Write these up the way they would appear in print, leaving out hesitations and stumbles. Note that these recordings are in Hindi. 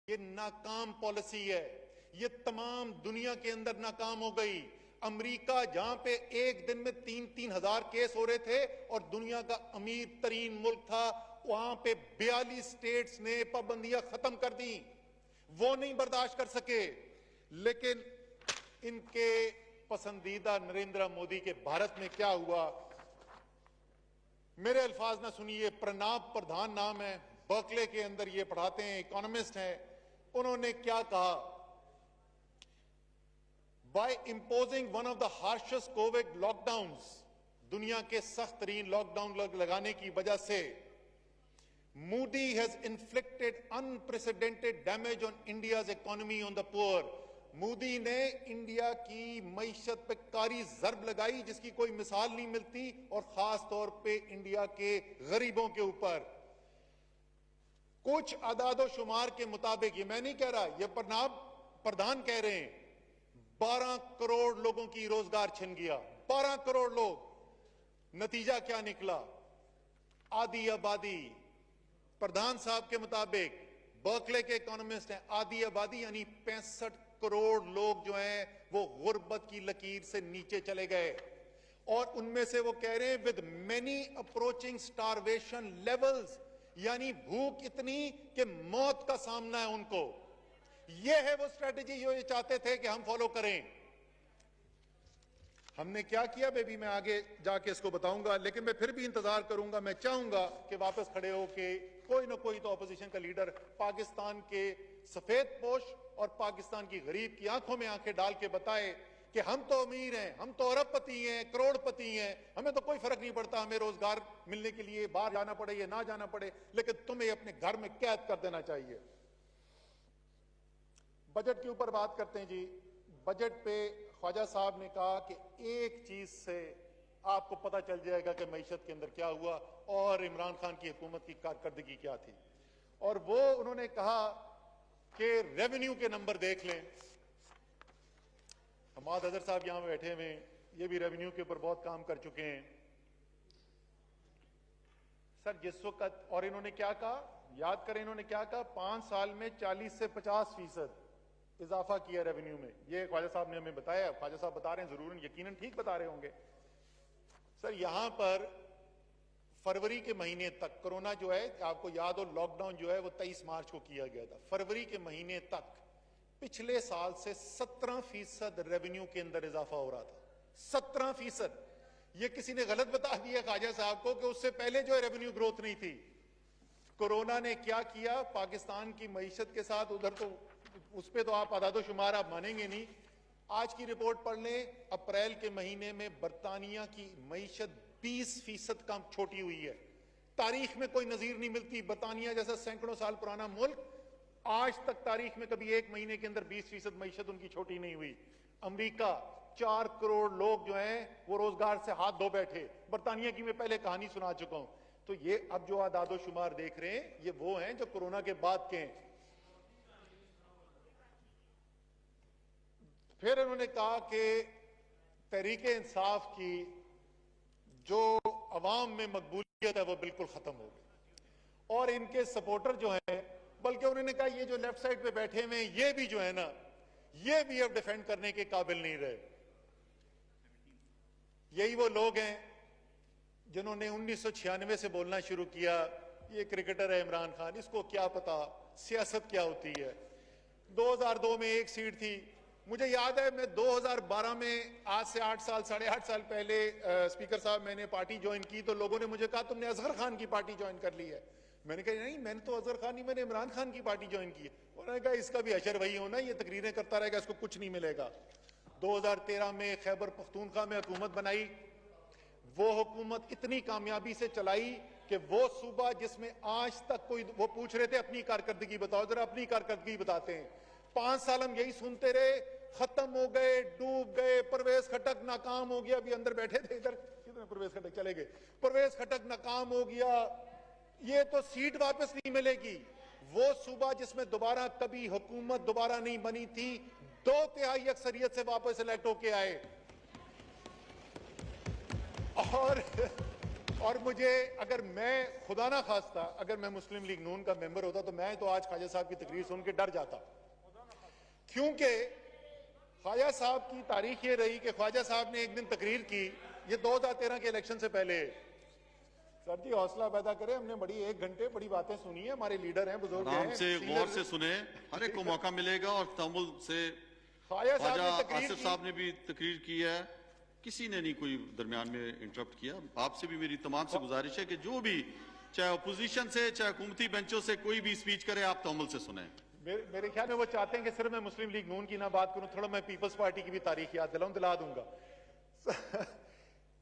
ये नाकाम पॉलिसी है, ये तमाम दुनिया के अंदर नाकाम हो गई। अमेरिका जहां पे एक दिन में 3-3 हजार केस हो रहे थे और दुनिया का अमीर तरीन मुल्क था, वहां पे 42 स्टेट्स ने पाबंदियां खत्म कर दी। वो नहीं बर्दाश्त कर सके। लेकिन इनके पसंदीदा नरेंद्र मोदी के भारत में क्या हुआ, मेरे अल्फाज ना सुनिए। प्रणब प्रधान नाम है, बर्कले के अंदर ये पढ़ाते हैं, इकोनॉमिस्ट हैं। उन्होंने क्या कहा, by imposing one of the harshest covid lockdowns, दुनिया के सख्त तरीन लॉकडाउन लगाने की वजह से Moody has inflicted unprecedented damage on India's economy on the poor. Modi ने इंडिया की मईशत पे कारी जरब लगाई जिसकी कोई मिसाल नहीं मिलती, और खास तौर पे इंडिया के गरीबों के ऊपर। कुछ अदादो शुमार के मुताबिक, ये मैं नहीं कह रहा, ये प्रणब प्रधान कह रहे हैं, 12 करोड़ लोगों की रोजगार छिन गया। 12 करोड़ लोग। नतीजा क्या निकला, आधी आबादी, प्रधान साहब के मुताबिक, बर्कले के इकोनॉमिस्ट हैं, आधी आबादी यानी 65 करोड़ लोग जो हैं वो गुर्बत की लकीर से नीचे चले गए। और उनमें से वो कह रहे हैं with many approaching starvation levels, यानी भूख इतनी कि मौत का सामना है उनको। ये है वो स्ट्रेटेजी जो ये चाहते थे कि हम फॉलो करें। हमने क्या किया बेबी, मैं आगे जाके इसको बताऊंगा, लेकिन मैं फिर भी इंतजार करूंगा। मैं चाहूंगा कि वापस खड़े हो के कोई ना कोई तो ऑपोजिशन का लीडर पाकिस्तान के सफेद पोश और पाकिस्तान की गरीब की आंखों में आंखें डाल के बताए कि हम तो अमीर हैं, हम तो अरबपति हैं, करोड़पति हैं, हमें तो कोई फर्क नहीं पड़ता, हमें रोजगार मिलने के लिए बाहर जाना पड़े या ना जाना पड़े, लेकिन तुम्हें अपने घर में कैद कर देना चाहिए। बजट के ऊपर बात करते हैं जी। बजट पे ख्वाजा साहब ने कहा कि एक चीज से आपको पता चल जाएगा कि मईशत के अंदर क्या हुआ और इमरान खान की हुकूमत की कारकर्दगी क्या थी, और वो उन्होंने कहा कि रेवेन्यू के नंबर देख लें। हमाद अजहर साहब यहां बैठे हुए, ये भी रेवेन्यू के ऊपर बहुत काम कर चुके हैं सर। जिस वक्त, और इन्होंने क्या कहा, याद करें इन्होंने क्या कहा, 5 साल में 40 से 50% इजाफा किया रेवेन्यू में। ये ख्वाजा साहब ने हमें बताया। ख्वाजा साहब बता रहे हैं, जरूर यकीनन ठीक बता रहे होंगे सर। यहां पर फरवरी के महीने तक कोरोना जो है, आपको याद हो, लॉकडाउन जो है वो 23 मार्च को किया गया था। फरवरी के महीने तक पिछले साल से 17% रेवेन्यू के अंदर इजाफा हो रहा था। 17%। ये किसी ने गलत बता दिया ख्वाजा साहब को कि उससे पहले जो है रेवेन्यू ग्रोथ नहीं थी। कोरोना ने क्या किया पाकिस्तान की मईशत के साथ, उधर तो उस पर तो आप आदादो शुमार आप मानेंगे नहीं। आज की रिपोर्ट पढ़ लें, अप्रैल के महीने में बर्तानिया की मईशत 20% कम छोटी हुई है। तारीख में कोई नजीर नहीं मिलती। बर्तानिया जैसा सैकड़ों साल पुराना मुल्क, आज तक तारीख में कभी एक महीने के अंदर 20% मईशत उनकी छोटी नहीं हुई। अमेरिका 4 करोड़ लोग जो हैं वो रोजगार से हाथ धो बैठे। बर्तानिया की मैं पहले कहानी सुना चुका हूं। तो ये अब जो आदादो शुमार देख रहे हैं, ये वो हैं जो कोरोना के बाद के हैं। फिर उन्होंने कहा कि तहरीके इंसाफ की जो अवाम में मकबूलियत है वो बिल्कुल खत्म हो गई, और इनके सपोर्टर जो हैं, बल्कि उन्होंने कहा ये जो लेफ्ट साइड पे बैठे हुए हैं ये भी जो है ना, ये भी अब डिफेंड करने के काबिल नहीं रहे। यही वो लोग हैं जिन्होंने 1996 से बोलना शुरू किया, ये क्रिकेटर है इमरान खान, इसको क्या पता सियासत क्या होती है। 2002 में एक सीट थी। मुझे याद है मैं 2012 में, आज से 8 साल 8.5 साल पहले, स्पीकर साहब मैंने पार्टी ज्वाइन की तो लोगों ने मुझे कहा तुमने अजहर खान की पार्टी ज्वाइन कर ली है। मैंने कहा नहीं, मैंने तो अजहर खान नहीं, मैंने इमरान खान की पार्टी ज्वाइन की है। उन्होंने कहा इसका भी अशर वही होना, ये तकरीरें करता रहेगा, इसको कुछ नहीं मिलेगा। 2013 में खैबर पख्तूनख्वा में हुकूमत बनाई। वो हुकूमत इतनी कामयाबी से चलाई कि वो सूबा जिसमें आज तक कोई, वो पूछ रहे थे अपनी कारकर्दगी बताओ, जरा अपनी कारकर्दगी बताते हैं। 5 साल हम यही सुनते रहे, खत्म हो गए, डूब गए, परवेज खटक नाकाम हो गया। अभी अंदर बैठे थे, इधर कितने परवेज खटक चले गए, परवेज खटक नाकाम हो गया, ये तो सीट वापस नहीं मिलेगी। वो सूबा जिसमें दोबारा कभी हुकूमत दोबारा नहीं बनी थी, 2/3 अक्सरियत से वापस इलेक्ट होके आए। और और मुझे अगर मैं खुदा ना खास्ता अगर मैं मुस्लिम लीग नून का मेंबर होता तो मैं तो आज ख्वाजा साहब की तकरीर सुन के डर जाता, क्योंकि ख्वाजा साहब की तारीख ये रही कि ख्वाजा साहब ने एक दिन तकरीर की, ये 2013 के इलेक्शन से पहले। सर जी हौसला पैदा करें, हमने बड़ी 1 घंटे बड़ी बातें सुनी है, हमारे लीडर हैं, बुजुर्ग हैं, से गौर से सुने, हर एक को मौका मिलेगा और तमुल से। ख्वाजा आसिफ साहब ने भी तकरीर की है, किसी ने नहीं कोई दरमियान में इंटरप्ट किया। आपसे भी मेरी तमाम से गुजारिश है कि जो भी चाहे अपोजिशन से चाहे हुकूमती बेंचों से कोई भी स्पीच करे आप तमुल से सुने। मेरे ख्याल में वो चाहते हैं कि सिर्फ मैं मुस्लिम लीग नून की ना बात करूं, थोड़ा मैं पीपल्स पार्टी की भी तारीख याद दिला दूंगा।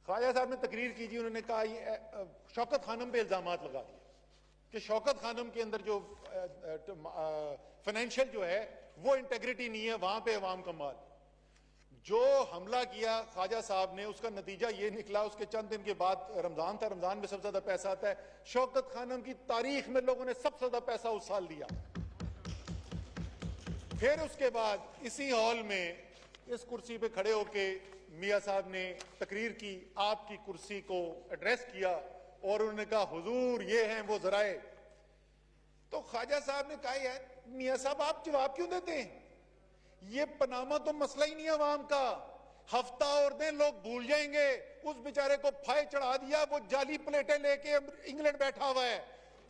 ख्वाजा साहब ने तकरीर की जी, उन्होंने कहा शौकत खानम पे इल्जामात लगा दिए कि शौकत खानम के अंदर जो फाइनेंशियल जो है वो इंटेग्रिटी नहीं है, वहां पे अवाम का माल। जो हमला किया ख्वाजा साहब ने उसका नतीजा ये निकला, उसके चंद दिन के बाद रमजान था, रमजान में सबसे ज्यादा पैसा आता है। शौकत खानम की तारीख में लोगों ने सबसे ज्यादा पैसा उस साल दिया। फिर उसके बाद इसी हॉल में इस कुर्सी पे खड़े होके मियां साहब ने तकरीर की, आपकी कुर्सी को एड्रेस किया और उन्होंने कहा हुजूर ये हैं वो जराए। तो ख्वाजा साहब ने कहा यार मियां साहब आप जवाब क्यों देते हैं, ये पनामा तो मसला ही नहीं है अवाम का, हफ्ता और दिन लोग भूल जाएंगे। उस बेचारे को फाय चढ़ा दिया, वो जाली प्लेटें लेके इंग्लैंड बैठा हुआ है।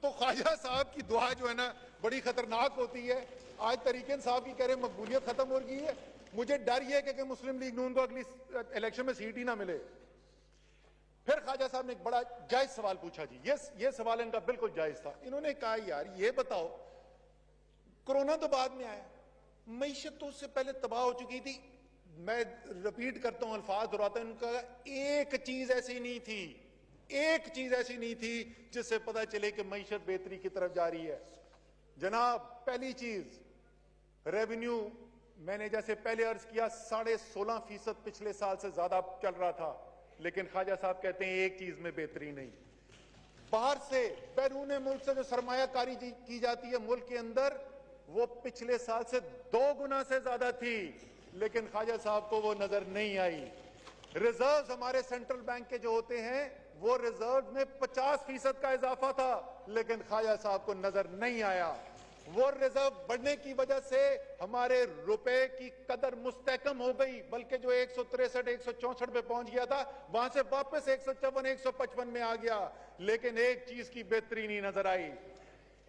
तो ख्वाजा साहब की दुआ जो है ना बड़ी खतरनाक होती है। आज तरीके इंसाफ की कह रहे मकबूलियत खत्म हो गई है, मुझे डर ये कि मुस्लिम लीग नून को अगली इलेक्शन में सीट ही ना मिले। फिर ख्वाजा साहब ने एक बड़ा जायज सवाल पूछा जी, ये सवाल इनका बिल्कुल जायज था। इन्होंने कहा यार ये बताओ कोरोना तो बाद में आया, मईशत तो उससे पहले तबाह हो चुकी थी। मैं रिपीट करता हूं, अल्फाज दोहराता हूं, इनका एक चीज ऐसी नहीं थी, एक चीज ऐसी नहीं थी जिससे पता चले कि मईशत बेहतरी की तरफ जा रही है। जनाब पहली चीज रेवेन्यू, मैंने जैसे पहले अर्ज किया 16.5% पिछले साल से ज्यादा चल रहा था, लेकिन ख्वाजा साहब कहते हैं एक चीज में बेहतरी नहीं। बाहर से बैरून मुल्क से जो सरमायाकारी की जाती है मुल्क के अंदर, वो पिछले साल से 2 गुना से ज्यादा थी, लेकिन ख्वाजा साहब को वो नजर नहीं आई। रिजर्व हमारे सेंट्रल बैंक के जो होते हैं वो रिजर्व में 50% का इजाफा था, लेकिन ख्वाजा साहब को नजर नहीं आया। वो रिजर्व बढ़ने की वजह से हमारे रुपए की कदर मुस्तहकम हो गई, बल्कि जो 163 164 पे पहुंच गया था वहां से वापस 154 155 में आ गया, लेकिन एक चीज की बेहतरी नहीं नजर आई।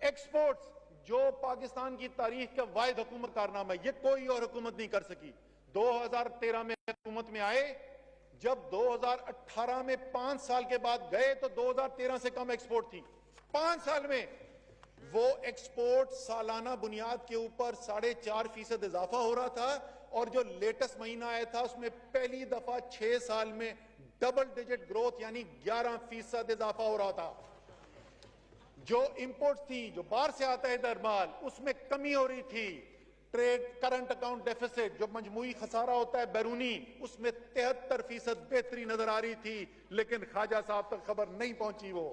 एक्सपोर्ट्स जो पाकिस्तान की तारीख का वाहिद हुकूमत कारनामा है, ये कोई और हुकूमत नहीं कर सकी। 2013 में हुकूमत में आए, जब 2018 में 5 साल के बाद गए तो 2013 से कम एक्सपोर्ट थी। 5 साल में वो एक्सपोर्ट सालाना बुनियाद के ऊपर 4.5% इजाफा हो रहा था, और जो लेटेस्ट महीना आया था उसमें पहली दफा 6 साल में डबल डिजिट ग्रोथ यानी 11% इजाफा हो रहा था। जो इंपोर्ट थी, जो बाहर से आता है इधर माल, उसमें कमी हो रही थी। ट्रेड करंट अकाउंट डेफिसिट जो मजमूई खसारा होता है बैरूनी, उसमें 73% बेहतरी नजर आ रही थी, लेकिन ख्वाजा साहब तक खबर नहीं पहुंची। वो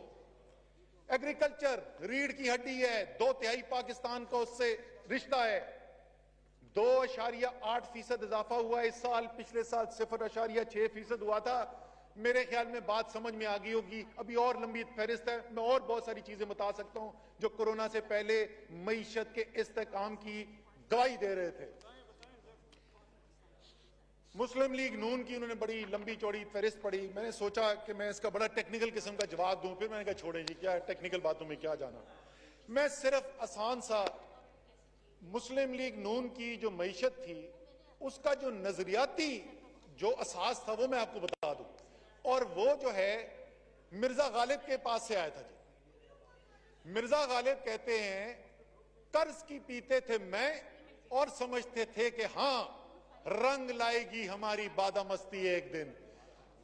एग्रीकल्चर रीढ़ की हड्डी है, 2/3 पाकिस्तान का उससे रिश्ता है। 2.8% इजाफा हुआ इस साल, पिछले साल 0.6% हुआ था। मेरे ख्याल में बात समझ में आ गई होगी, अभी और लंबी फहरिस्त है, मैं और बहुत सारी चीजें बता सकता हूं जो कोरोना से पहले मईशत के इस्तेकाम की गवाही दे रहे थे। मुस्लिम लीग नून की उन्होंने बड़ी लंबी चौड़ी फहरिस्त पढ़ी। मैंने सोचा कि मैं इसका बड़ा टेक्निकल किस्म का जवाब दूं, फिर मैंने कहा छोड़े जी, क्या टेक्निकल बातों में क्या जाना। मैं सिर्फ आसान सा मुस्लिम लीग नून की जो मईशत थी उसका जो नजरियाती जो असास था वो मैं आपको बता दूं, और वो जो है मिर्जा गालिब के पास से आया था जी। मिर्जा गालिब कहते हैं कर्ज की पीते थे मैं और समझते थे कि हां रंग लाएगी हमारी बादामस्ती एक दिन।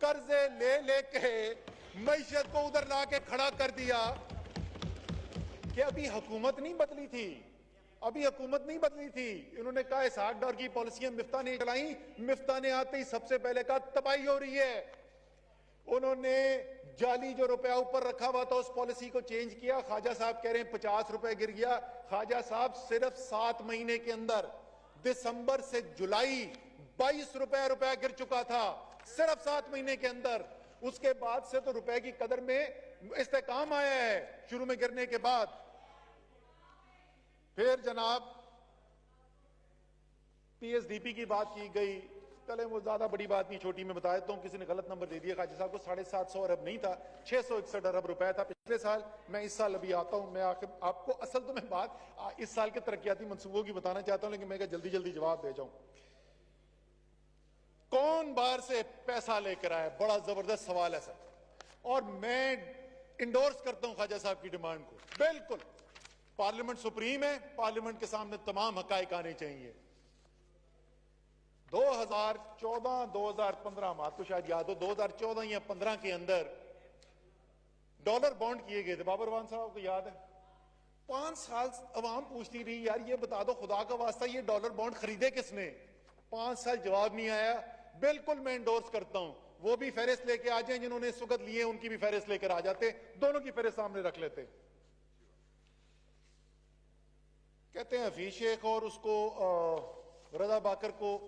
कर्जे ले लेके मईशत को उधर ला के खड़ा कर दिया कि अभी हुकूमत नहीं बदली थी, अभी हुकूमत नहीं बदली थी। इन्होंने कहा इसहाक डार की पॉलिसियां मिफ्ता ने चलाई, मिफ्ता ने आते ही सबसे पहले कहा तबाही हो रही है। उन्होंने जाली जो रुपया ऊपर रखा हुआ था उस पॉलिसी को चेंज किया। ख्वाजा साहब कह रहे हैं 50 रुपए गिर गया। ख्वाजा साहब सिर्फ 7 महीने के अंदर दिसंबर से जुलाई 22 रुपया गिर चुका था, सिर्फ 7 महीने के अंदर। उसके बाद से तो रुपए की कदर में इस्तेकाम आया है शुरू में गिरने के बाद। फिर जनाब पीएसडीपी की बात की गई, चले वो ज्यादा बड़ी बात नहीं, छोटी में बता देता हूं, किसी ने गलत नंबर दे दिया खाजी साहब को, 750 अरब नहीं था, 661 अरब रुपए था पिछले साल। मैं इस साल अभी आता हूं, मैं आखिर आपको असल तो मैं बात इस साल के तरक्याती मंसूबों की बताना चाहता हूं, लेकिन मैं जल्दी जल्दी जवाब दे जाऊं। कौन बाहर से पैसा लेकर आया, बड़ा जबरदस्त सवाल है सर, और मैं इंडोर्स करता हूं ख्वाजा साहब की डिमांड को। बिल्कुल पार्लियामेंट सुप्रीम है, पार्लियामेंट के सामने तमाम हकायक आने चाहिए। 2014-2015 आपको शायद याद हो, 2014 या 15 के अंदर डॉलर बॉन्ड किए गए थे, बाबर वान साहब को याद है। 5 साल अवाम पूछती रही, यार ये बता दो खुदा का वास्ता ये डॉलर बॉन्ड खरीदे किसने, 5 साल जवाब नहीं आया। बिल्कुल मैं इंडोर्स करता हूं, वो भी फेरिस्त लेके आ जाए जिन्होंने इस वक्त लिए, उनकी भी फेरिस्त लेकर आ जाते, दोनों की फेरिस्त सामने रख लेते। कहते हैं हफीज शेख और उसको रजा बाकर को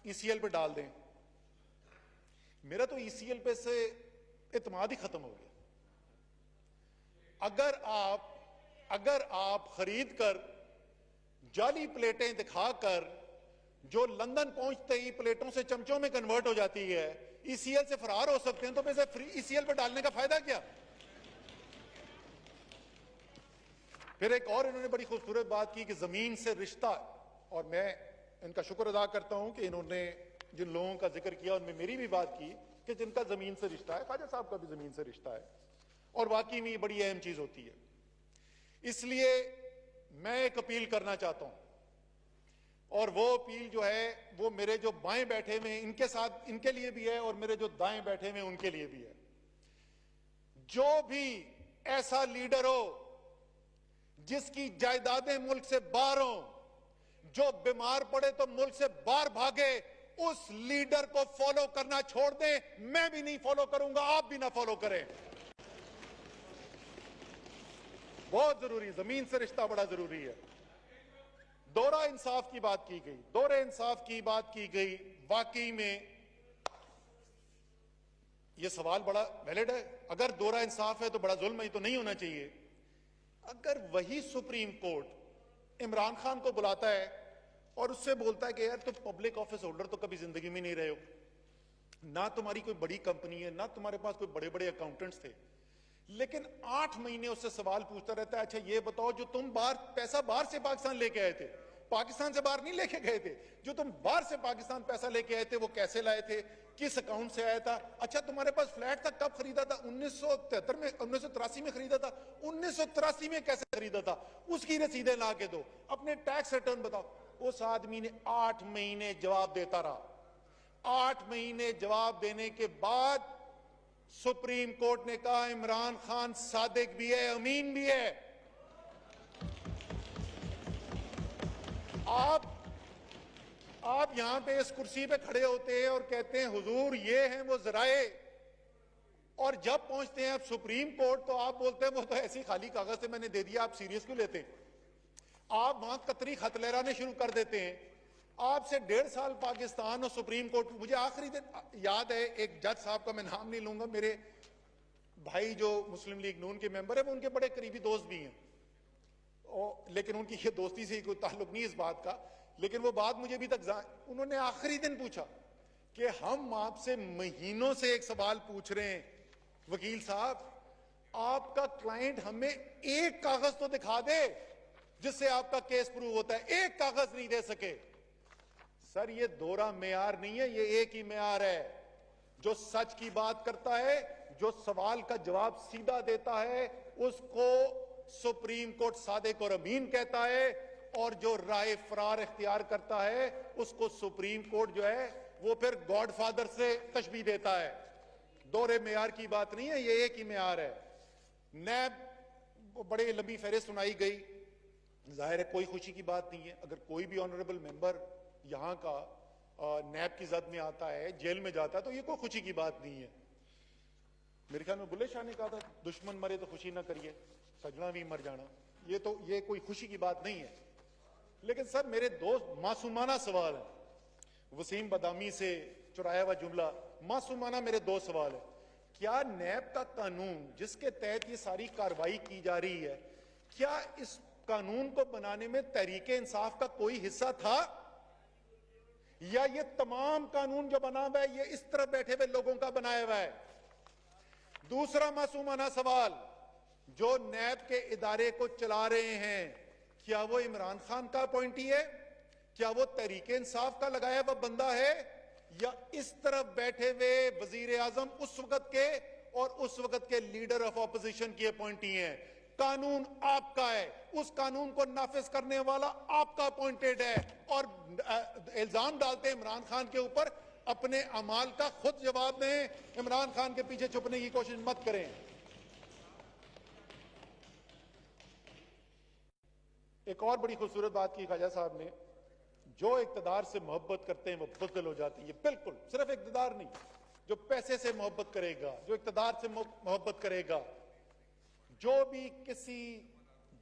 ईसीएल पे डाल दें। मेरा तो ईसीएल पे से इत्मीनान ही खत्म हो गया। अगर आप खरीद कर जाली प्लेटें दिखाकर जो लंदन पहुंचते ही प्लेटों से चमचों में कन्वर्ट हो जाती है, ईसीएल से फरार हो सकते हैं, तो वैसे फ्री ईसीएल पे डालने का फायदा क्या। फिर एक और इन्होंने बड़ी खूबसूरत बात की कि जमीन से रिश्ता, और मैं इनका शुक्र अदा करता हूं कि इन्होंने जिन लोगों का जिक्र किया उनमें मेरी भी बात की कि जिनका जमीन से रिश्ता है, ख्वाजा साहब का भी जमीन से रिश्ता है, और वाकई में ये बड़ी अहम चीज होती है। इसलिए मैं एक अपील करना चाहता हूं, और वो अपील जो है वो मेरे जो बाएं बैठे हुए इनके साथ, इनके लिए भी है, और मेरे जो दाएं बैठे हुए उनके लिए भी है। जो भी ऐसा लीडर हो जिसकी जायदादें मुल्क से बाहर हो, जो बीमार पड़े तो मुल्क से बाहर भागे, उस लीडर को फॉलो करना छोड़ दें। मैं भी नहीं फॉलो करूंगा, आप भी ना फॉलो करें। बहुत जरूरी, जमीन से रिश्ता बड़ा जरूरी है। दोहरा इंसाफ की बात की गई, दोहरे इंसाफ की बात की गई, वाकई में यह सवाल बड़ा वैलिड है। अगर दोहरा इंसाफ है तो बड़ा जुल्म है, तो नहीं होना चाहिए। अगर वही सुप्रीम कोर्ट इमरान खान को बुलाता है और उससे बोलता है कि यार तुम पब्लिक ऑफिस होल्डर तो कभी जिंदगी में नहीं रहे हो, ना तुम्हारी कोई बड़ी कंपनी है, ना तुम्हारे पास कोई बड़े बड़े अकाउंटेंट्स थे, लेकिन 8 महीने उससे सवाल पूछता रहता है, अच्छा ये बताओ जो तुम पैसा बाहर से पाकिस्तान लेके आए थे, पाकिस्तान से बाहर नहीं लेके गए थे, जो तुम बाहर से पाकिस्तान पैसा लेके आए थे वो कैसे लाए थे, किस अकाउंट से आया था, अच्छा तुम्हारे पास फ्लैट था कब खरीदा था, 1973 में, 1983 में खरीदा था, 1983 में कैसे खरीदा था, उसकी रसीदें ला के दो, अपने टैक्स रिटर्न बताओ। उस आदमी ने 8 महीने जवाब देता रहा। 8 महीने जवाब देने के बाद सुप्रीम कोर्ट ने कहा इमरान खान सादिक भी है, अमीन भी है। आप यहां पे इस कुर्सी पे खड़े होते हैं और कहते हैं हुजूर ये हैं वो जराए, और जब पहुंचते हैं आप सुप्रीम कोर्ट तो आप बोलते हैं वो तो ऐसी खाली कागज से मैंने दे दिया, आप सीरियस क्यों लेते हैं। आप वहां कतरी खत लहराने शुरू कर देते हैं। आपसे 1.5 साल पाकिस्तान और सुप्रीम कोर्ट, मुझे आखिरी दिन याद है एक जज साहब का मैं नाम नहीं लूंगा, मेरे भाई जो मुस्लिम लीग नून के मेंबर है वो उनके बड़े करीबी दोस्त भी हैं, लेकिन उनकी ये दोस्ती से कोई ताल्लुक नहीं इस बात का, लेकिन वो बात मुझे अभी तक, उन्होंने आखिरी दिन पूछा कि हम आपसे महीनों से एक सवाल पूछ रहे हैं वकील साहब, आपका क्लाइंट हमें एक कागज तो दिखा दे जिससे आपका केस प्रूव होता है, एक कागज नहीं दे सके। सर ये दोहरा मेयार नहीं है, ये एक ही मेयार है। जो सच की बात करता है, जो सवाल का जवाब सीधा देता है, उसको सुप्रीम कोर्ट सादिक और अमीन कहता है, और जो राय फरार इख्तियार करता है उसको सुप्रीम कोर्ट जो है वो फिर गॉडफादर से तशबीह देता है। दोहरे मेयार की बात नहीं है, ये एक ही मेयार है। नैब बड़े लंबी फहरिस्त सुनाई गई, जाहिर है कोई खुशी की बात नहीं है। अगर कोई भी ऑनरेबल मेंबर यहां का नैब की जद में आता है, जेल में जाता है, तो ये कोई खुशी की बात नहीं है। मेरे ख्याल में बुल्ले शाह ने कहा था दुश्मन मरे तो खुशी ना करिए, सजना भी मर जाना, ये कोई खुशी की बात नहीं है। लेकिन सर मेरे दोस्त मासूमाना सवाल है, वसीम बदामी से चुराया हुआ जुमला, मासूमाना मेरे दो सवाल है, क्या नैब का कानून जिसके तहत ये सारी कार्रवाई की जा रही है, क्या इस कानून को बनाने में तहरीके इंसाफ का कोई हिस्सा था, या ये तमाम कानून जो बना हुआ है ये इस तरह बैठे हुए लोगों का बनाया हुआ है? दूसरा मासूमाना सवाल, जो नैब के इदारे को चला रहे हैं, क्या वो इमरान खान का अपॉइंटी है? क्या वो तहरीके इंसाफ का लगाया हुआ बंदा है, या इस तरफ बैठे हुए वजीर आजम उस वक्त के और उस वक्त के लीडर ऑफ ऑपोजिशन की अपॉइंटी हैं? कानून आपका है, उस कानून को नाफिज करने वाला आपका अपॉइंटेड है, और इल्जाम डालते हैं इमरान खान के ऊपर। अपने अमाल का खुद जवाब दें, इमरान खान के पीछे छुपने की कोशिश मत करें। एक और बड़ी खूबसूरत बात की ख्वाजा साहब ने, जो इक्तदार से मोहब्बत करते हैं वो बुज़दिल हो जाते हैं। ये बिल्कुल सिर्फ इक्तदार नहीं, जो पैसे से मोहब्बत करेगा, जो इक्तदार से मोहब्बत करेगा, जो भी किसी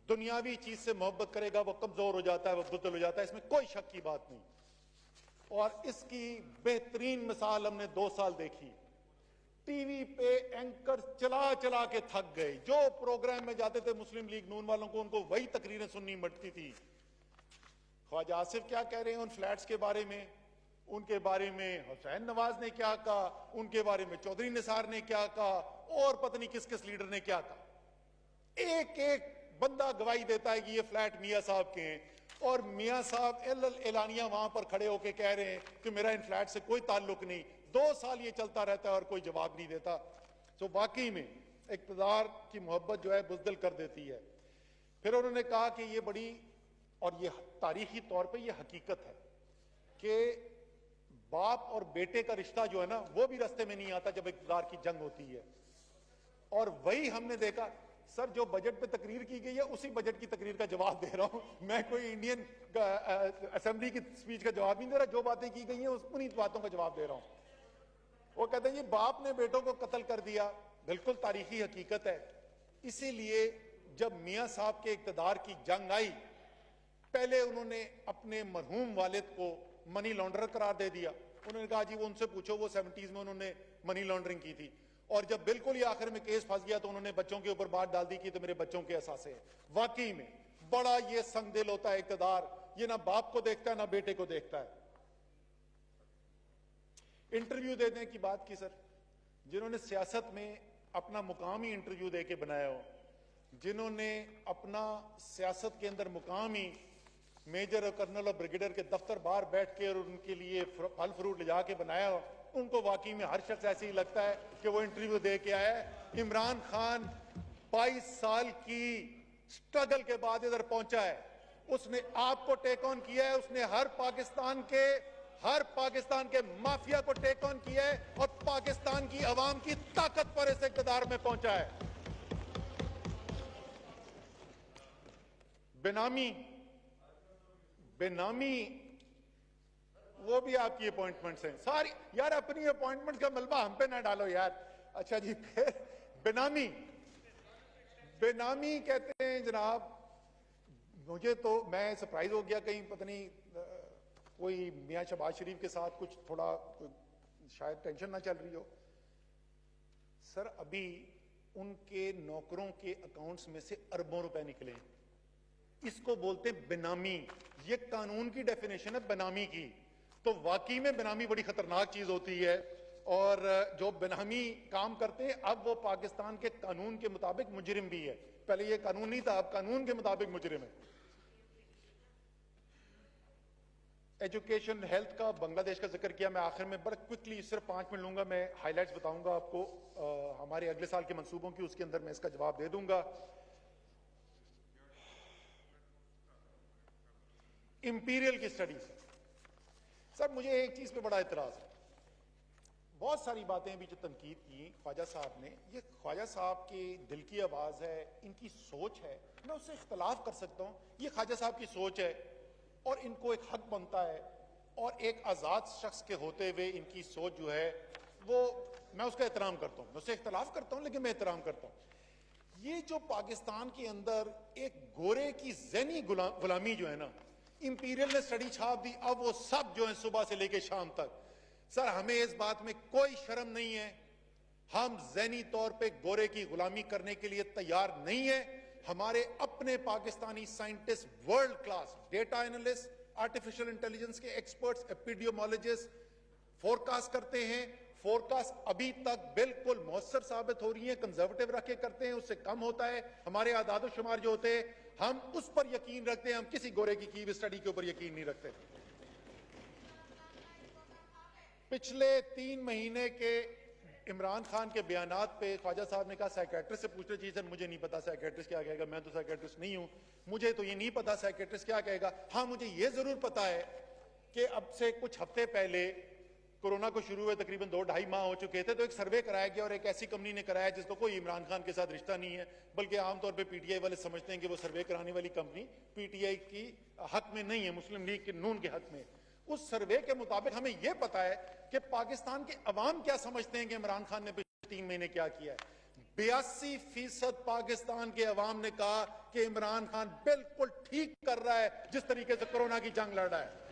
दुनियावी चीज से मोहब्बत करेगा वो कमजोर हो जाता है, वो बुज़दिल हो जाता है, इसमें कोई शक की बात नहीं। और इसकी बेहतरीन मिसाल हमने 2 साल देखी। टीवी पे एंकर चला चला के थक गए। जो प्रोग्राम में जाते थे मुस्लिम लीग नून वालों को, उनको वही तकरीरें सुननी पड़ती थी। ख्वाजा आसिफ क्या कह रहे हैं उन फ्लैट्स के बारे में, उनके बारे में हुसैन नवाज ने क्या कहा, उनके बारे में चौधरी निसार ने क्या कहा, और पता नहीं किस किस लीडर ने क्या कहा। एक एक बंदा गवाही देता है कि ये फ्लैट मियां साहब के हैं, और मियां साहब एलानिया वहां पर खड़े होकर कह रहे हैं कि मेरा इन फ्लैट से कोई ताल्लुक नहीं। 2 साल ये चलता रहता है और कोई जवाब नहीं देता। तो वाकई में इक़्तिदार की मोहब्बत जो है बुज़दिल कर देती है। फिर उन्होंने कहा कि ये बड़ी, और ये तारीखी तौर पे ये हकीकत है कि बाप और बेटे का रिश्ता जो है ना, वो भी रास्ते में नहीं आता जब इक़्तिदार की जंग होती है। और वही हमने देखा। सर, जो बजट पे तकरीर की गई है उसी बजट की तकरीर का जवाब दे रहा हूं मैं। कोई इंडियन असेंबली की स्पीच का जवाब नहीं दे रहा। जो बातें की गई हैं उन्हीं बातों का जवाब दे रहा हूं। वो कहते हैं ये बाप ने बेटों को कत्ल कर दिया, बिल्कुल तारीखी हकीकत है। इसीलिए जब मियां साहब के इक़्तिदार की जंग आई, पहले उन्होंने अपने मरहूम वालिद को मनी लॉन्ड्रर करार दे दिया। उन्होंने कहा जी वो उनसे पूछो, वो 70s में उन्होंने मनी लॉन्ड्रिंग की थी। और जब बिल्कुल ही आखिर में केस फंस गया तो उन्होंने बच्चों के ऊपर बात डाल दी कि तो मेरे बच्चों के एहसास है। वाकई में बड़ा ये संगदिल होता है इक़्तिदार, ये ना बाप को देखता है ना बेटे को देखता है। इंटरव्यू देने की बात की सर, जिन्होंने सियासत में अपना मुकाम ही इंटरव्यू दे के बनाया हो, जिन्होंने अपना सियासत के अंदर मुकाम ही मेजर और कर्नल और ब्रिगेडियर के दफ्तर बाहर बैठ के और उनके लिए फल फ्रूट ले जाके बनाया हो, उनको वाकई में हर शख्स ऐसे ही लगता है कि वो इंटरव्यू दे के आया है। इमरान खान 22 साल की स्ट्रगल के बाद इधर पहुंचा है। उसने आपको टेक ऑन किया है, उसने हर पाकिस्तान के माफिया को टेक ऑन किया है, और पाकिस्तान की अवाम की ताकत पर इस इक़्तिदार में पहुंचा है। बेनामी वो भी आपकी अपॉइंटमेंट्स हैं सारी। यार अपनी अपॉइंटमेंट का मलबा हम पे ना डालो यार। अच्छा जी, फिर बेनामी कहते हैं जनाब। मुझे तो मैं सरप्राइज हो गया, कहीं पता नहीं कोई मियां शहबाज शरीफ के साथ कुछ थोड़ा शायद टेंशन ना चल रही हो। सर, अभी उनके नौकरों के अकाउंट्स में से अरबों रुपए निकले। इसको बोलते हैं बेनामी। ये कानून की डेफिनेशन है बेनामी की। तो वाकई में बेनामी बड़ी खतरनाक चीज होती है। और जो बेनामी काम करते हैं अब वो पाकिस्तान के कानून के मुताबिक मुजरिम भी है। पहले ये कानून नहीं था, अब कानून के मुताबिक मुजरिम है। एजुकेशन, हेल्थ का बांग्लादेश का जिक्र किया। मैं आखिर में बड़ा क्विकली सिर्फ 5 मिनट लूंगा। मैं हाईलाइट्स बताऊंगा आपको हमारे अगले साल के मंसूबों की, उसके अंदर मैं इसका जवाब दे दूंगा। इंपीरियल की स्टडीज, सर मुझे एक चीज पे बड़ा एतराज है। बहुत सारी बातें अभी जो तनकीद की ख्वाजा साहब ने, ये ख्वाजा साहब की दिल की आवाज है, इनकी सोच है। मैं उससे इख्तलाफ कर सकता हूं, ये ख्वाजा साहब की सोच है और इनको एक हक बनता है। और एक आजाद शख्स के होते हुए इनकी सोच जो है वो, मैं उसका एहतराम करता हूं। मैं उससे इख्तलाफ करता हूं लेकिन मैं एहतराम करता हूं। ये जो पाकिस्तान के अंदर एक गोरे की ज़हनी गुलामी जो है ना, इंपीरियल ने स्टडी छाप दी। अब वो सब जो है सुबह से लेकर शाम तक, सर हमें इस बात में कोई शर्म नहीं है हम ज़हनी तौर पे गोरे की गुलामी करने के लिए तैयार नहीं है। हमारे अपने Pakistani scientist, world class data analyst, artificial intelligence के एक्सपर्ट्स, एपिडियोमोलॉजिस्ट फोरकास्ट करते हैं। फोरकास्ट अभी तक बिल्कुल मौसर साबित हो रही है। कंजर्वेटिव रखे करते हैं, उससे कम होता है। हमारे आदाद शुमार जो होते हैं, हम उस पर यकीन रखते हैं, हम किसी गोरे की हुई स्टडी के ऊपर यकीन नहीं रखते। पिछले 3 महीने के इमरान खान के बयानात पे ख्वाजा साहब ने कहा साइकेट्रिस्ट से पूछना चाहिए। सर मुझे नहीं पता साइकेट्रिस्ट क्या कहेगा, मैं तो साइकेट्रिस्ट नहीं हूं, मुझे तो ये नहीं पता साइकेट्रिस्ट क्या कहेगा। हाँ, मुझे ये जरूर पता है कि अब से कुछ हफ्ते पहले कोरोना को शुरू हुए तकरीबन 2-2.5 माह हो चुके थे, तो एक सर्वे कराया गया और एक ऐसी कंपनी ने कराया जिसका कोई इमरान खान के साथ रिश्ता नहीं है, बल्कि आमतौर पे पीटीआई वाले समझते हैं कि वो सर्वे कराने वाली कंपनी पीटीआई की हक में नहीं है, मुस्लिम लीग के नून के हक में। उस सर्वे के मुताबिक हमें यह पता है कि पाकिस्तान के अवाम क्या समझते हैं कि इमरान खान ने पिछले 3 महीने क्या किया है। 82% पाकिस्तान के अवाम ने कहा कि इमरान खान बिल्कुल ठीक कर रहा है जिस तरीके से कोरोना की जंग लड़ रहा है।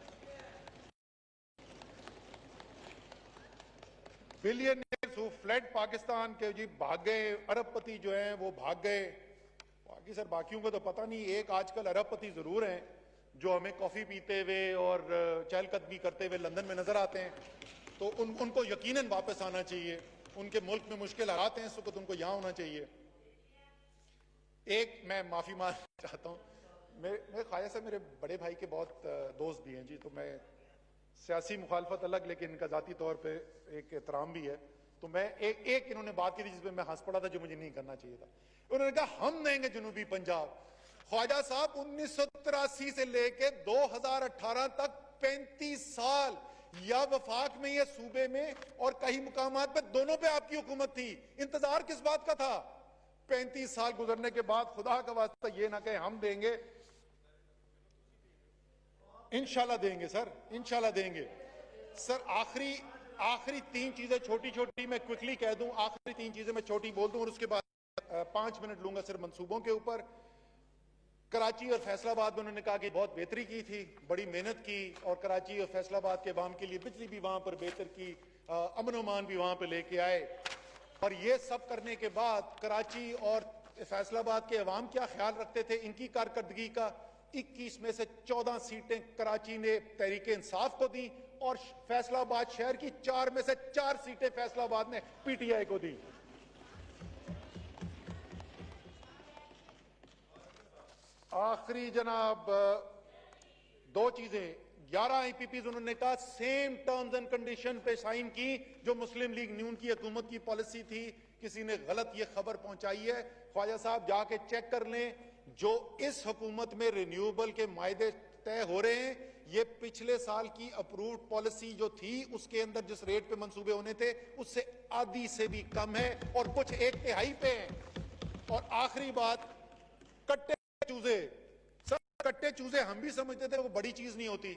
बिलियनियर्स हु फ्लेड पाकिस्तान के जी भाग गए, अरबपति जो हैं वो भाग गए। बाकी सर बाकियों को तो पता नहीं। एक आजकल अरबपति जरूर हैं जो हमें कॉफी पीते हुए और चहलकदमी करते हुए लंदन में नजर आते हैं, तो उनको यकीनन वापस आना चाहिए। उनके मुल्क में मुश्किल हालात हैं इस वक्त, उनको यहां होना चाहिए। एक मैं माफी मांगना चाहता हूं, मेरे ख्वाजा साहब मेरे बड़े भाई के बहुत दोस्त भी हैं जी, तो मैं सियासी मुखालफत अलग लेकिन इनका जाती तौर पे एक एहतराम भी है। तो मैं एक इन्होंने बात की थी जिसमें मैं हंस पड़ा था, जो मुझे नहीं करना चाहिए था। उन्होंने कहा हम देंगे जनूबी पंजाब। ख्वाजा साहब 1983 से लेके 2018 तक 35 साल या वफाक में, ये सूबे में और कई मुकामात पे दोनों पे आपकी हुकूमत थी। इंतजार किस बात का था? 35 साल गुजरने के बाद खुदा का वास्ता ये ना कहे हम देंगे। इंशाल्लाह देंगे सर, इंशाल्लाह देंगे सर। आखिरी 3 चीजें छोटी छोटी मैं क्विकली कह दूं, आखिरी 3 चीजें मैं छोटी बोल दूं और उसके बाद 5 मिनट लूंगा सिर्फ मंसूबों के ऊपर। कराची और फैसलाबाद में उन्होंने कहा कि बहुत बेहतरी की थी, बड़ी मेहनत की, और कराची और फैसलाबाद के अवाम के लिए बिजली भी वहां पर बेहतर की, अमन अमान भी वहां पर लेके आए। और ये सब करने के बाद कराची और फैसलाबाद के अवाम क्या ख्याल रखते थे इनकी कारकर्दगी का? 21 में से 14 सीटें कराची ने तहरीक इंसाफ को दी और फैसलाबाद शहर की 4 में से 4 सीटें फैसलाबाद ने पीटीआई को दी। आखिरी जनाब 2 चीजें, 11 आईपीपीज उन्होंने कहा सेम टर्म्स एंड कंडीशन पे साइन की जो मुस्लिम लीग नून की हुकूमत की पॉलिसी थी। किसी ने गलत ये खबर पहुंचाई है, ख्वाजा साहब जाके चेक कर लें। जो इस हुकूमत में रिन्यूएबल के मायदे तय हो रहे हैं, ये पिछले साल की अप्रूव्ड पॉलिसी जो थी उसके अंदर जिस रेट पे मंसूबे होने थे उससे आधी से भी कम है और कुछ 1/3 पे है। और आखिरी बात, कट्टे चूजे, सब कट्टे चूजे हम भी समझते थे वो बड़ी चीज नहीं होती,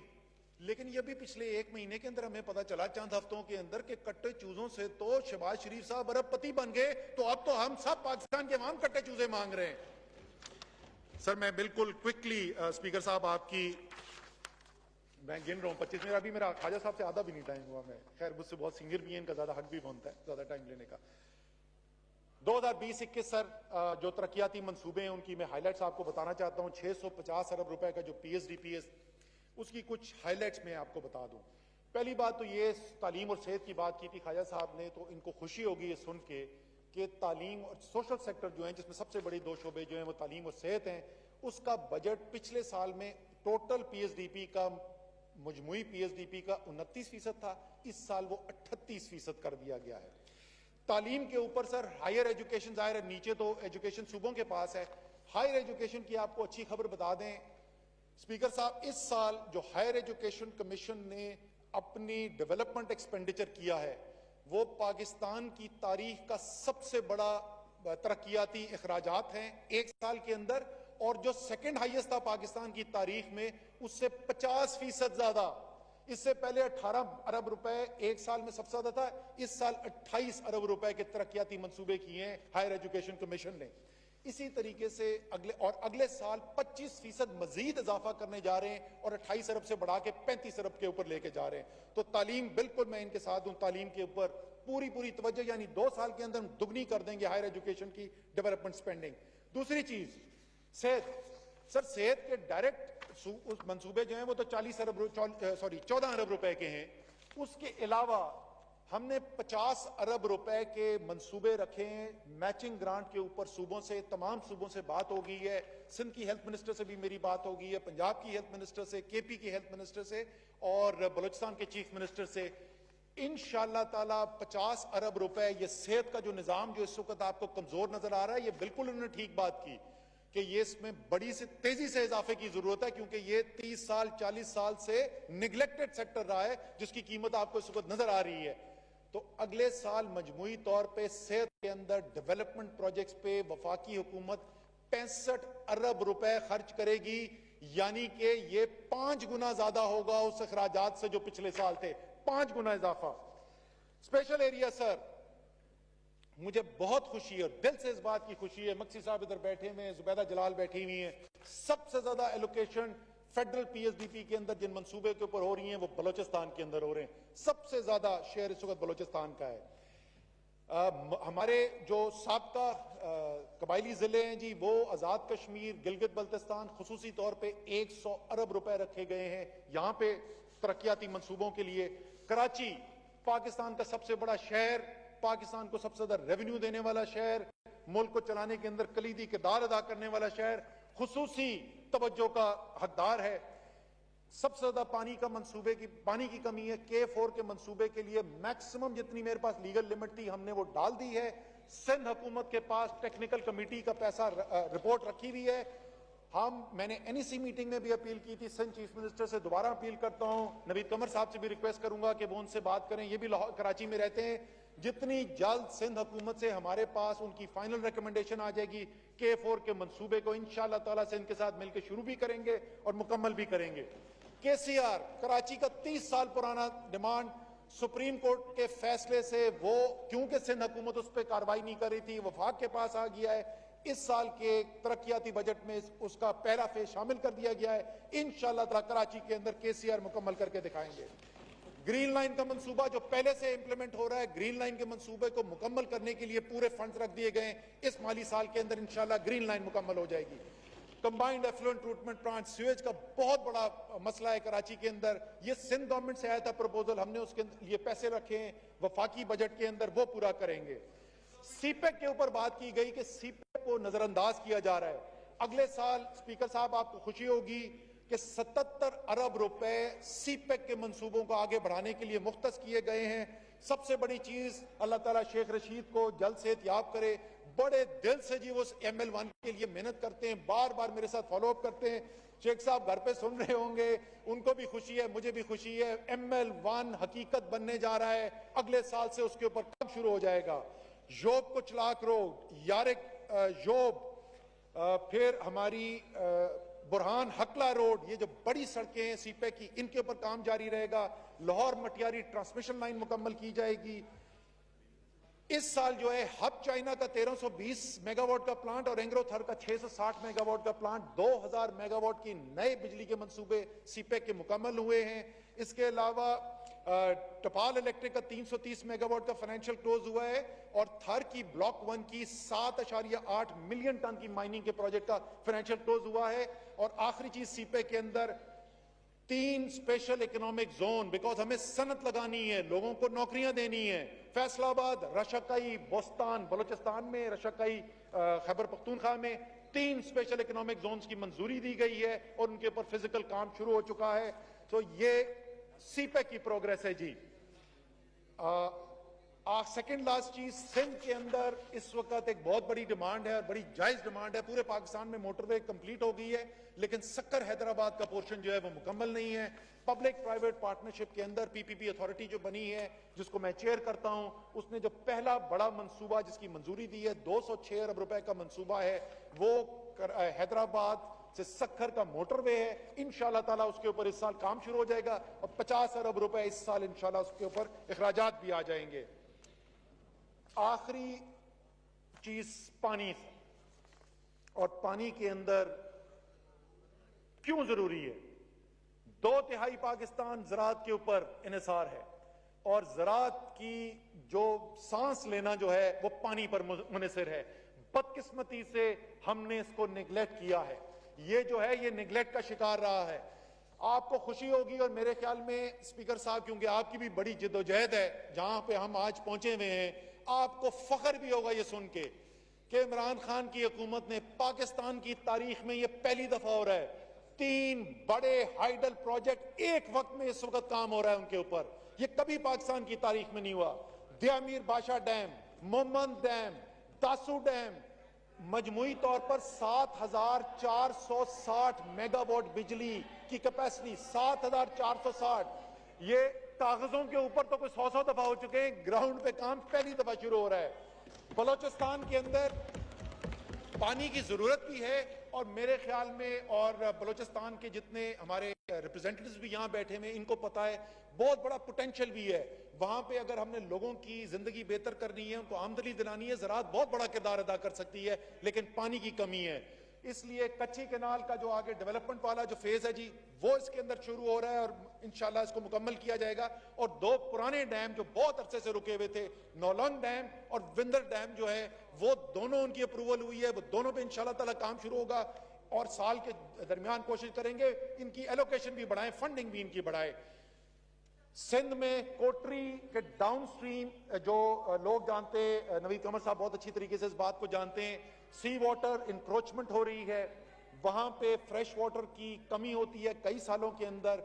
लेकिन ये भी पिछले 1 महीने के अंदर हमें पता चला, चंद हफ्तों के अंदर, कि कट्टे चूजों से तो शहबाज शरीफ साहब अरबपति बन गए। तो अब तो हम सब पाकिस्तान के अवाम कट्टे चूजे मांग रहे हैं। सर मैं बिल्कुल क्विकली स्पीकर साहब आपकी मैं गिन रहा हूं 25 मिनट, अभी मेरा ख्वाजा साहब से आधा भी नहीं टाइम हुआ। मैं खैर मुझसे बहुत सीनियर भी है, इनका ज्यादा हक भी बनता है ज्यादा टाइम लेने का। 2020-21 सर जो तरक्याती मंसूबे हैं उनकी मैं हाईलाइट्स आपको बताना चाहता हूं। 650 अरब रुपए का जो पीएसडीपीएस, उसकी कुछ हाईलाइट्स मैं आपको बता दूं। पहली बात तो ये तालीम और सेहत की बात की थी ख्वाजा साहब ने, तो इनको खुशी होगी ये सुन के कि तालीम और सोशल सेक्टर जो है जिसमें सबसे बड़ी 2 शोबे जो हैं वो तालीम और सेहत हैं, उसका बजट पिछले साल में टोटल पीएसडीपी का, मजमूई पीएसडीपी का 29% था, इस साल वो 38% कर दिया गया है। तालीम के ऊपर सर हायर एजुकेशन, जाहिर है नीचे तो एजुकेशन सूबों के पास है, हायर एजुकेशन की आपको अच्छी खबर बता दें स्पीकर साहब, इस साल जो हायर एजुकेशन कमीशन ने अपनी डेवलपमेंट एक्सपेंडिचर किया है वो पाकिस्तान की तारीख का सबसे बड़ा तरक्याती अखराजात हैं 1 साल के अंदर, और जो सेकंड हाईएस्ट था पाकिस्तान की तारीख में उससे 50% ज्यादा। इससे पहले 18 अरब रुपए 1 साल में सबसे ज्यादा था, इस साल 28 अरब रुपए के तरक्याती मंसूबे किए हैं हायर एजुकेशन कमीशन ने। इसी तरीके से अगले साल 25% मजीद इजाफा करने जा रहे हैं और 28 अरब से बढ़ा के 35 अरब के ऊपर लेके जा रहे हैं। तो तालीम बिल्कुल मैं इनके साथ हूं, तालीम के ऊपर पूरी तवज्जो, यानी 2 साल के अंदर हम दुगनी कर देंगे हायर एजुकेशन की डेवलपमेंट स्पेंडिंग। दूसरी चीज सेहत। सर सेहत के डायरेक्ट उस मंसूबे जो हैं वो तो 14 अरब रुपए के हैं। उसके अलावा हमने 50 अरब रुपए के मंसूबे रखे हैं मैचिंग ग्रांट के ऊपर सूबों से। तमाम सूबों से बात हो गई है, सिंध की हेल्थ मिनिस्टर से भी मेरी बात हो गई है, पंजाब की हेल्थ मिनिस्टर से, केपी की हेल्थ मिनिस्टर से और बलूचिस्तान के चीफ मिनिस्टर से। इंशाअल्लाह ताला 50 अरब रुपए, ये सेहत का जो निजाम जो इस वक्त आपको कमजोर नजर आ रहा है, ये बिल्कुल उन्होंने ठीक बात की कि ये इसमें बड़ी से तेजी से इजाफे की जरूरत है, क्योंकि ये 30 साल 40 साल से निगलेक्टेड सेक्टर रहा है जिसकी कीमत आपको इस वक्त नजर आ रही है। तो अगले साल मजमूई तौर पे सेहत के अंदर डेवलपमेंट प्रोजेक्ट्स पे वफाकी हुकूमत 65 अरब रुपए खर्च करेगी, यानी कि ये 5 गुना ज्यादा होगा उस अखराजात से जो पिछले साल थे, 5 गुना इजाफा। स्पेशल एरिया सर, मुझे बहुत खुशी है और दिल से इस बात की खुशी है, मक्सी साहब इधर बैठे हुए हैं, जुबैदा जलाल बैठी हुई हैं, सबसे ज्यादा एलोकेशन फेडरल पीएसडीपी के अंदर जिन मंसूबे के ऊपर हो रही हैं वो बलोचिस्तान के अंदर हो रहे हैं। सबसे ज्यादा शेयर इस वक्त बलोचिस्तान का है। हमारे जो साबका कबायली जिले हैं जी, वो आजाद कश्मीर, गिलगित बल्तिस्तान, खुसूसी तौर पे 100 अरब रुपए रखे गए हैं यहां पे तरक्याती मंसूबों के लिए। कराची पाकिस्तान का सबसे बड़ा शहर, पाकिस्तान को सबसे ज्यादा रेवेन्यू देने वाला शहर, मुल्क को चलाने के अंदर कलीदी किरदार अदा करने वाला शहर, खुसूसी तवज्जो का हकदार है। सबसे ज्यादा पानी की कमी है। K4 के मंसूबे के लिए मैक्सिमम जितनी मेरे पास लीगल लिमिट थी हमने वो डाल दी है। सिंध हुकूमत के पास टेक्निकल कमेटी का पैसा रिपोर्ट रखी हुई है। मैंने NEC मीटिंग में भी अपील की थी, सिंध चीफ मिनिस्टर से दोबारा अपील करता हूं, नवीद कमर साहब से भी रिक्वेस्ट करूंगा कि वो उनसे बात करें, ये भी कराची में रहते हैं। जितनी जल्द सिंध हुकूमत से हमारे पास उनकी फाइनल रिकमेंडेशन आ जाएगी, K4 के मंसूबे को इंशाअल्लाह ताला से इनके साथ मिलकर शुरू भी करेंगे और मुकम्मल भी करेंगे। KCR कराची का 30 साल पुराना डिमांड, सुप्रीम कोर्ट के फैसले से वो, क्योंकि सिंध हुकूमत उस पर कार्रवाई नहीं कर रही थी, वफाक के पास आ गया है। इस साल के तरक्याती बजट में उसका पहला फेज शामिल कर दिया गया है। इंशाअल्लाह ताला कराची के अंदर KCR मुकम्मल करके दिखाएंगे। ग्रीन लाइन का मंसूबा जो पहले से इंप्लीमेंट हो रहा है, ग्रीन लाइन के मंसूबे को मुकम्मल करने के लिए पूरे फंड्स रख दिए गए। इस माली साल के अंदर इंशाअल्लाह ग्रीन लाइन मुकम्मल हो जाएगी। Combined effluent treatment plant, sewage का बहुत बड़ा मसला है कराची के अंदर। ये सिंध गवर्नमेंट से आया था प्रपोजल, हमने उसके लिए पैसे रखे हैं वफाकी बजट के अंदर, वो पूरा करेंगे। सीपेक के ऊपर बात की गई कि सीपेक को नजरअंदाज किया जा रहा है। अगले साल स्पीकर साहब आपको खुशी होगी कि 77 अरब रुपए सीपेक के मंसूबों को आगे बढ़ाने के लिए मुख्तस किए गए हैं। सबसे बड़ी चीज, अल्लाह ताला शेख रशीद को जल्द सेहत याब करे। बड़े दिल से जी वो ML1 के लिए मेहनत करते हैं, बार बार मेरे साथ फॉलो अप करते हैं। शेख साहब घर पे सुन रहे होंगे, उनको भी खुशी है, मुझे भी खुशी है। ML1 हकीकत बनने जा रहा है। अगले साल से उसके ऊपर काम शुरू हो जाएगा। योब को चलाक रोड, यारिक योब, फिर हमारी बुरहान हकला रोड, ये जो बड़ी सड़कें हैं सीपेक की, इनके ऊपर काम जारी रहेगा। लाहौर मटियारी ट्रांसमिशन लाइन मुकम्मल की जाएगी। इस साल जो है हब चाइना का 1320 मेगावाट का प्लांट और एंग्रोथर का 660 मेगावाट का प्लांट, 2000 मेगावाट की नए बिजली के मंसूबे सीपेक के मुकम्मल हुए हैं। इसके अलावा टपाल इलेक्ट्रिक का 330 मेगावाट का फाइनेंशियल क्लोज हुआ है और थर की ब्लॉक 1 की 7.8 मिलियन टन की माइनिंग के प्रोजेक्ट का फाइनेंशियल क्लोज हुआ है। और आखिरी चीज सीपेक के अंदर 3 स्पेशल इकोनॉमिक जोन, बिकॉज हमें सनत लगानी है, लोगों को नौकरियां देनी है। फैसलाबाद, रशकाई, बोस्तान बलोचिस्तान में, रशकाई खैबर पख्तूनख्वा में 3 स्पेशल इकोनॉमिक जोन्स की मंजूरी दी गई है और उनके ऊपर फिजिकल काम शुरू हो चुका है। तो ये सीपेक की प्रोग्रेस है जी। सेकंड लास्ट चीज, सिंध के अंदर इस वक्त एक बहुत बड़ी डिमांड है और बड़ी जायज डिमांड है। पूरे पाकिस्तान में मोटरवे कंप्लीट हो गई है, लेकिन सक्कर हैदराबाद का पोर्शन जो है वो मुकम्मल नहीं है। पब्लिक प्राइवेट पार्टनरशिप के अंदर PPP अथॉरिटी जो बनी है, जिसको मैं चेयर करता हूं, उसने जो पहला बड़ा मंसूबा जिसकी मंजूरी दी है, 206 अरब रुपए का मंसूबा है, वो हैदराबाद से सक्खर का मोटरवे है। इंशाअल्लाह ताला उसके ऊपर इस साल काम शुरू हो जाएगा और 50 अरब रुपए इस साल इंशाअल्लाह उसके ऊपर अखराजात भी आ जाएंगे। आखिरी चीज पानी, और पानी के अंदर क्यों जरूरी है। 2/3 पाकिस्तान ज़राअत के ऊपर इन्हिसार है और ज़राअत की जो सांस लेना जो है वो पानी पर मुनहसर है। बदकिस्मती से हमने इसको निगलेक्ट किया है। ये जो है ये निगलेक्ट का शिकार रहा है। आपको खुशी होगी और मेरे ख्याल में स्पीकर साहब, क्योंकि आपकी भी बड़ी जिद्दोजहद है जहां पे हम आज पहुंचे हुए हैं, आपको फख्र भी होगा ये सुन के कि इमरान खान की हुकूमत ने पाकिस्तान की तारीख में ये पहली दफा हो रहा है 3 बड़े हाइडल प्रोजेक्ट एक वक्त में इस वक्त काम हो रहा है उनके ऊपर। ये कभी पाकिस्तान की तारीख में नहीं हुआ। दियामीर बादशाह dam, Mohammad dam, Dasu dam, मजमूई तौर पर 7,460 मेगावाट बिजली की कैपेसिटी, 7,460। ये कागजों के ऊपर तो कोई 100 दफा हो चुके हैं, ग्राउंड पे काम पहली दफा शुरू हो रहा है। बलोचिस्तान के अंदर पानी की जरूरत भी है और मेरे ख्याल में, और बलोचिस्तान के जितने हमारे रिप्रेजेंटेटिव्स भी यहाँ बैठे हुए इनको पता है, बहुत बड़ा पोटेंशियल भी है वहां पे। अगर हमने लोगों की जिंदगी बेहतर करनी है, उनको आमदनी दिलानी है, ज़राअत बहुत बड़ा किरदार अदा कर सकती है, लेकिन पानी की कमी है। इसलिए कच्ची कैनाल का जो आगे डेवलपमेंट वाला जो फेज है जी, वो इसके अंदर शुरू हो रहा है और इंशाल्लाह इसको मुकम्मल किया जाएगा। और 2 पुराने डैम जो बहुत अरसे से रुके हुए थे, नौलंग डैम और विंदर डैम जो है, वो दोनों उनकी अप्रूवल हुई है, वो दोनों पे इंशाल्लाह ताला काम शुरू होगा और साल के दरमियान कोशिश करेंगे इनकी एलोकेशन भी बढ़ाएं, फंडिंग भी इनकी बढ़ाए। सिंध में कोटरी के डाउन स्ट्रीम जो लोग जानते, नवीद कमर साहब बहुत अच्छी तरीके से इस बात को जानते हैं, सी वाटर इंक्रोचमेंट हो रही है, वहां पे फ्रेश वाटर की कमी होती है कई सालों के अंदर।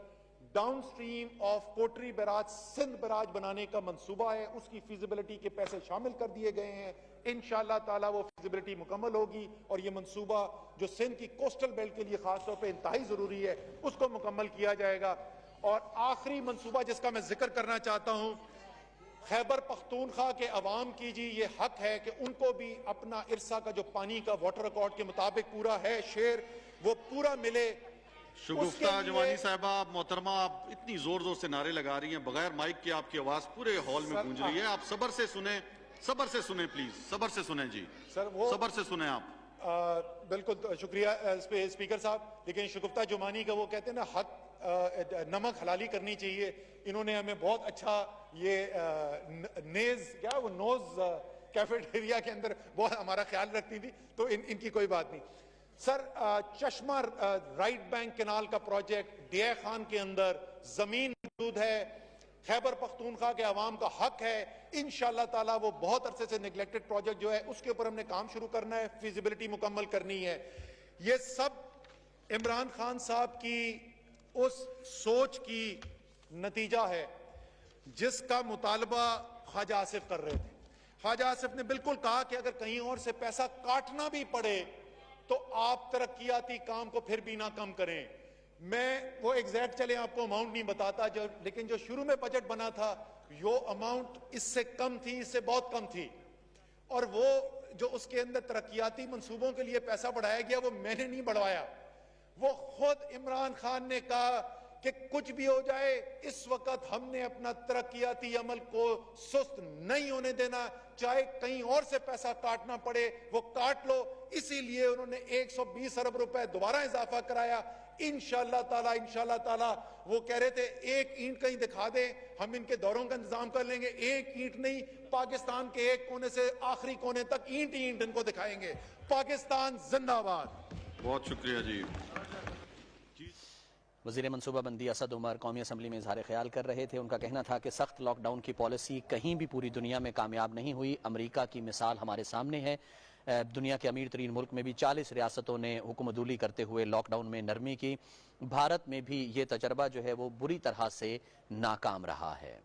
Downstream of Kotri barrage Sindh barrage बनाने का मंसूबा है, उसकी फिजिबिलिटी के पैसे शामिल कर दिए गए हैं। इंशाअल्लाह ताला वो फिजिबिलिटी मुकम्मल होगी और ये मंसूबा जो सिंध की कोस्टल बेल्ट के लिए खासतौर पर इंतहाई जरूरी है, उसको मुकम्मल किया जाएगा। और आखिरी मंसूबा जिसका मैं जिक्र करना चाहता हूं, खैबर पख्तूनख्वा के अवाम की जी ये हक है कि उनको भी अपना इरसा का जो पानी का वाटर रिकॉर्ड के मुताबिक पूरा है शेर, वो पूरा मिले। शगुफ्ता जवानी साहबा, आप मोहतरमा, आप इतनी जोर जोर से नारे लगा रही हैं, बगैर माइक के आपकी आवाज पूरे हॉल में गूंज रही है। आप सबर से सुने, सबर से सुने प्लीज, सबर से सुने जी सर, वो सबर से सुने आप। बिल्कुल शुक्रिया स्पीकर साहब। लेकिन शगुफ्ता जुमानी का वो कहते हैं ना, हक नमक हलाली करनी चाहिए। इन्होंने हमें बहुत अच्छा ये नोज कैफेटेरिया के अंदर बहुत हमारा ख्याल रखती थी, तो इनकी कोई बात नहीं। सर, चश्मा राइट बैंक कैनाल का प्रोजेक्ट डिया खान के अंदर जमीन मौजूद है, खैबर पख्तूनख्वा के अवाम का हक है। इंशाअल्लाह ताला वो बहुत अरसे से निगलेक्टेड प्रोजेक्ट जो है उसके ऊपर हमने काम शुरू करना है, फिजिबिलिटी मुकम्मल करनी है। ये सब इमरान खान साहब की उस सोच की नतीजा है जिसका मुतालबा ख्वाजा आसिफ कर रहे थे। ख्वाजा आसिफ ने बिल्कुल कहा कि अगर कहीं और से पैसा काटना भी पड़े तो आप तरक्कियाती काम को फिर भी ना कम करें। मैं वो एग्जैक्ट चले आपको अमाउंट नहीं बताता जो, लेकिन जो शुरू में बजट बना था यो अमाउंट इससे कम थी, इससे बहुत कम थी। और वो जो उसके अंदर तरक्कियाती मंसूबों के लिए पैसा बढ़ाया गया वो मैंने नहीं बढ़वाया, वो खुद इमरान खान ने कहा कि कुछ भी हो जाए इस वक्त हमने अपना तरक्कियाती अमल को सुस्त नहीं होने देना, चाहे कहीं और से पैसा काटना पड़े वो काट लो। इसीलिए उन्होंने 120 अरब रुपए दोबारा इजाफा कराया। इंशाअल्लाह ताला वो कह रहे थे एक ईंट कहीं दिखा दें, हम इनके दौरों का इंतजाम कर लेंगे। एक ईंट नहीं, पाकिस्तान के एक कोने से आखिरी कोने तक ईंट ही ईंट इनको दिखाएंगे। पाकिस्तान जिंदाबाद। बहुत शुक्रिया जी। वज़ीर मनसूबाबंदी असद उमर कौमी असम्बली में इजहार ख्याल कर रहे थे। उनका कहना था कि सख्त लॉकडाउन की पॉलिसी कहीं भी पूरी दुनिया में कामयाब नहीं हुई। अमरीका की मिसाल हमारे सामने है। दुनिया के अमीर तरीन मुल्क में भी 40 रियासतों ने हुकूमतदूली करते हुए लॉकडाउन में नरमी की। भारत में भी ये तजर्बा जो है वो बुरी तरह से नाकाम रहा है।